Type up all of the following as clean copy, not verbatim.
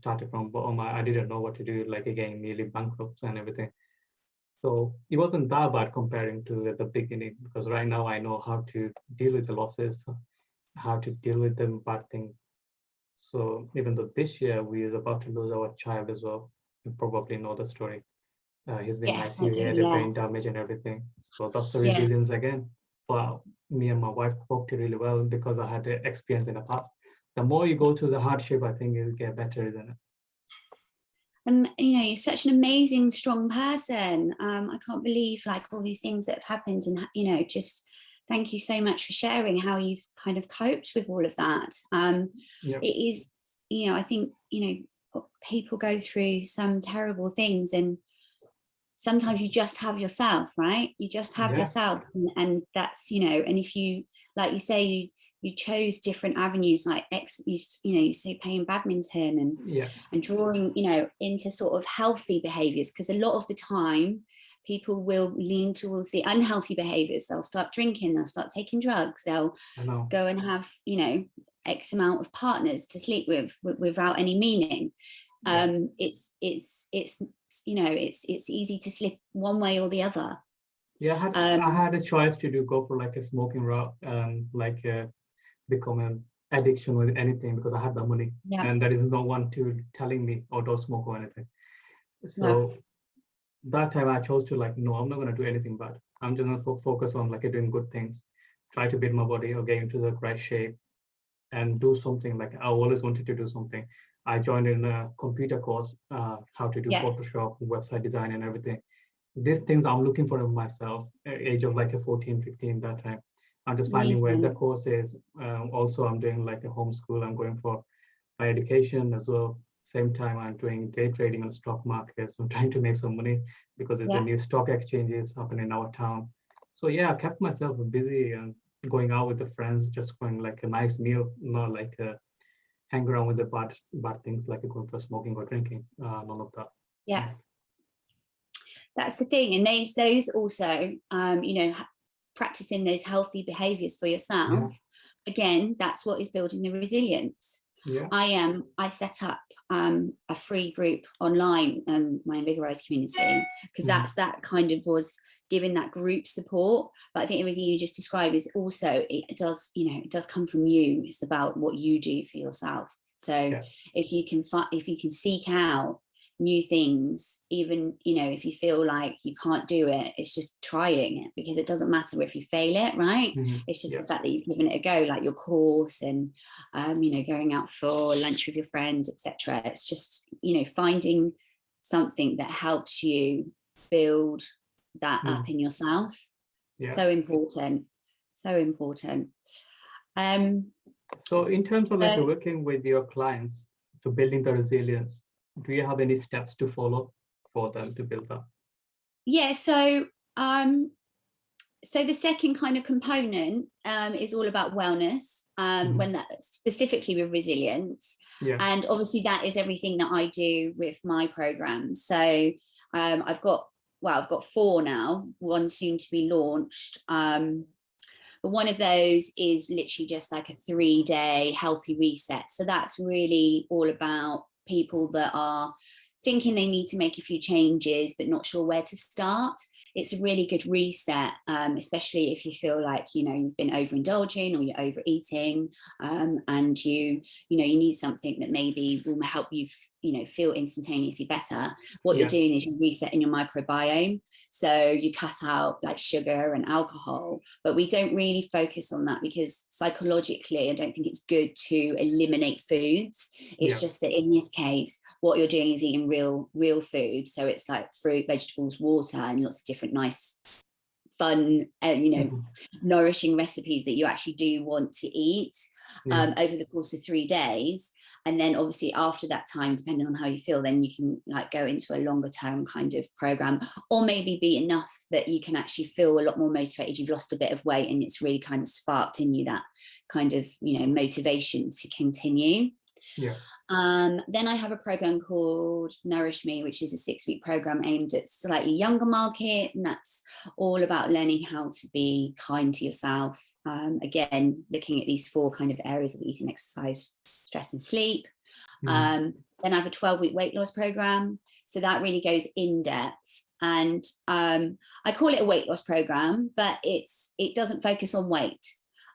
started from bottom. I didn't know what to do, like again, nearly bankrupt and everything. So it wasn't that bad comparing to at the beginning, because right now I know how to deal with the losses, how to deal with the bad things. So even though this year we is about to lose our child as well, you probably know the story. He's been in Yes, I ICU, do. he had a brain Yes. damage and everything. So that's the Yeah. resilience again. But me and my wife coped it really well because I had the experience in the past. The more you go through the hardship, I think you'll get better, isn't it? You know, you're such an amazing, strong person. I can't believe like all these things that have happened, and you know, just thank you so much for sharing how you've kind of coped with all of that. Yeah, It is, you know, I think, you know, people go through some terrible things, and sometimes you just have yourself, right? You just have yeah, yourself, and that's, you know, and if you, like you say, you chose different avenues, like you know, you say playing badminton yeah. and drawing, you know, into sort of healthy behaviors, because a lot of the time people will lean towards the unhealthy behaviors. They'll start drinking, they'll start taking drugs, they'll I know. go and have, you know, X amount of partners to sleep with without any meaning. Yeah, It's you know, it's easy to slip one way or the other. yeah. I um had a choice to do go for like a smoking route, like become an addiction with anything because I had the money, yeah, and there is no one to telling me, oh, don't smoke or anything. yeah, So that time I chose to like, no, I'm not going to do anything bad. I'm just going to focus on like doing good things, try to build my body or get into the right shape and do something. Like I always wanted to do something. I joined in a computer course, how to do yeah. Photoshop, website design and everything. These things I'm looking for in myself, age of like a 14, 15 that time. I'm just finding where the Amazing. course is. Also, I'm doing like a homeschool. I'm going for my education as well. Same time, I'm doing day trading on stock markets. I'm trying to make some money because there's a Yeah. new stock exchanges happening in our town. So yeah, I kept myself busy and going out with the friends, just going like a nice meal, not like hang around with the bad things like going for smoking or drinking. None of that. Yeah, that's the thing. And those also, you know, practicing those healthy behaviors for Yeah, yourself, again, that's what is building the resilience. yeah, I set up a free group online, my Invigorize community, because mhm, that kind of was giving that group support. But I think everything you just described is also, it does, you know, it does come from you. It's about what you do for yourself. So yeah, if you can seek out new things, even, you know, if you feel like you can't do it, it's just trying it, because it doesn't matter if you fail it, right? mhm, It's just yeah, the fact that you've given it a go, like your course, and you know, going out for lunch with your friends, etc. It's just, you know, finding something that helps you build that up mm, in yourself. yeah. So important, so important. um So in terms of like uh, working with your clients to building the resilience, do you have any steps to follow for them to build that? yeah, um so the second kind of component is all about wellness, Mhm, when that specifically with resilience. yeah, And obviously that is everything that I do with my program. So I've got, well, I've got four now, one soon to be launched. But one of those is literally just like a 3-day healthy reset. So that's really all about people that are thinking they need to make a few changes but not sure where to start. It's a really good reset, especially if you feel like, you know, you've been overindulging or you're overeating, and you know, you need something that maybe will help you, you know, feel instantaneously better. What you're yeah, doing is you're resetting your microbiome. So you cut out like sugar and alcohol, but we don't really focus on that because psychologically, I don't think it's good to eliminate foods. It's yeah, just that in this case, what you're doing is eating real food. So it's like fruit, vegetables, water, and lots of different nice, fun, you know, mhm, nourishing recipes that you actually do want to eat yeah, over the course of 3 days. And then obviously after that time, depending on how you feel, then you can like go into a longer term kind of program, or maybe be enough that you can actually feel a lot more motivated. You've lost a bit of weight and it's really kind of sparked in you that kind of, you know, motivation to continue. yeah, Then I have a program called Nourish Me, which is a 6-week program aimed at slightly younger market, and that's all about learning how to be kind to yourself. Again, looking at these 4 kind of areas of eating, exercise, stress, and sleep. mhm, Um, Then I have a 12-week weight loss program. So that really goes in depth. And I call it a weight loss program, but it doesn't focus on weight.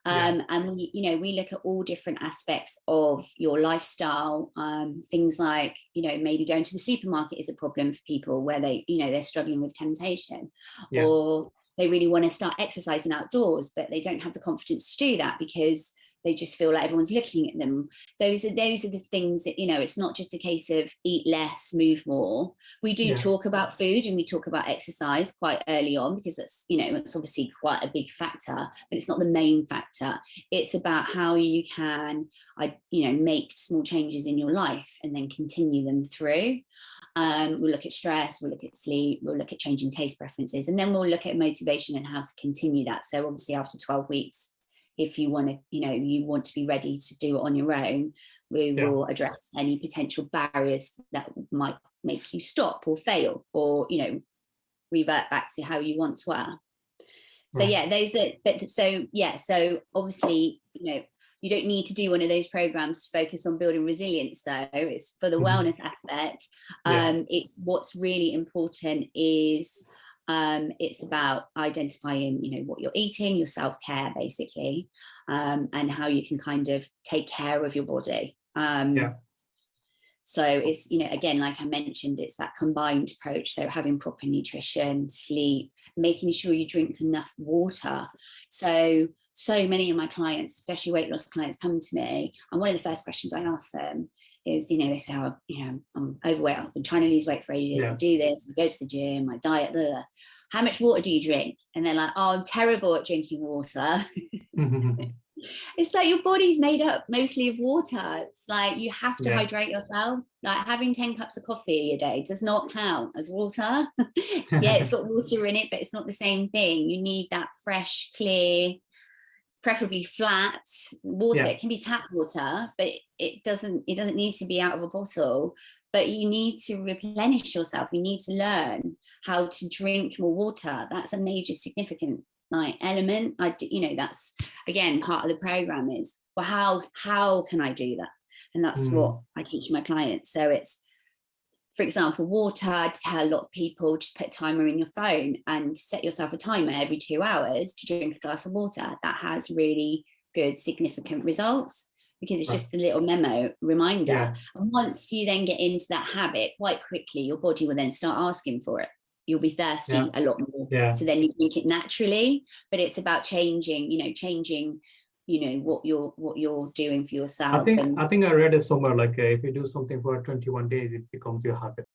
And we look at all different aspects of your lifestyle. Things like, maybe going to the supermarket is a problem for people where they're struggling with temptation, or they really want to start exercising outdoors, but they don't have the confidence to do that because they just feel like everyone's looking at them. Those are the things that, it's not just a case of eat less, move more. We do talk about food and we talk about exercise quite early on, because that's, it's obviously quite a big factor, but it's not the main factor. It's about how you can, make small changes in your life and then continue them through. We'll look at stress, we'll look at sleep, we'll look at changing taste preferences, and then we'll look at motivation and how to continue that. So obviously after 12 weeks, if you want to, you want to be ready to do it on your own, we will address any potential barriers that might make you stop or fail, or, revert back to how you once were. So those are, so obviously, you don't need to do one of those programs to focus on building resilience, though. It's for the wellness aspect. It's what's really important is it's about identifying, what you're eating, your self-care, basically, and how you can kind of take care of your body. So it's, again, like I mentioned, it's that combined approach. So having proper nutrition, sleep, making sure you drink enough water. So many of my clients, especially weight loss clients, come to me, and one of the first questions I ask them is, they say, oh, I'm overweight, I've been trying to lose weight for ages, I do this, I go to the gym, I diet, blah, blah. How much water do you drink? And they're like, oh, I'm terrible at drinking water. It's like your body's made up mostly of water. It's like you have to hydrate yourself. Like having 10 cups of coffee a day does not count as water. It's got water in it, but it's not the same thing. You need that fresh, clear, preferably flat water. It can be tap water, but it doesn't need to be out of a bottle. But you need to replenish yourself. You need to learn how to drink more water. That's a major significant element. That's again part of the program is, well, how can I do that? And that's what I teach my clients. So it's, for example, water. I tell a lot of people, just put a timer in your phone and set yourself a timer every 2 hours to drink a glass of water. That has really good, significant results, because it's just a little memo reminder. And once you then get into that habit, quite quickly, your body will then start asking for it. You'll be thirsty a lot more. So then you drink it naturally, but it's about changing, what you're doing for yourself. I think I read it somewhere, like if you do something for 21 days, it becomes your habit.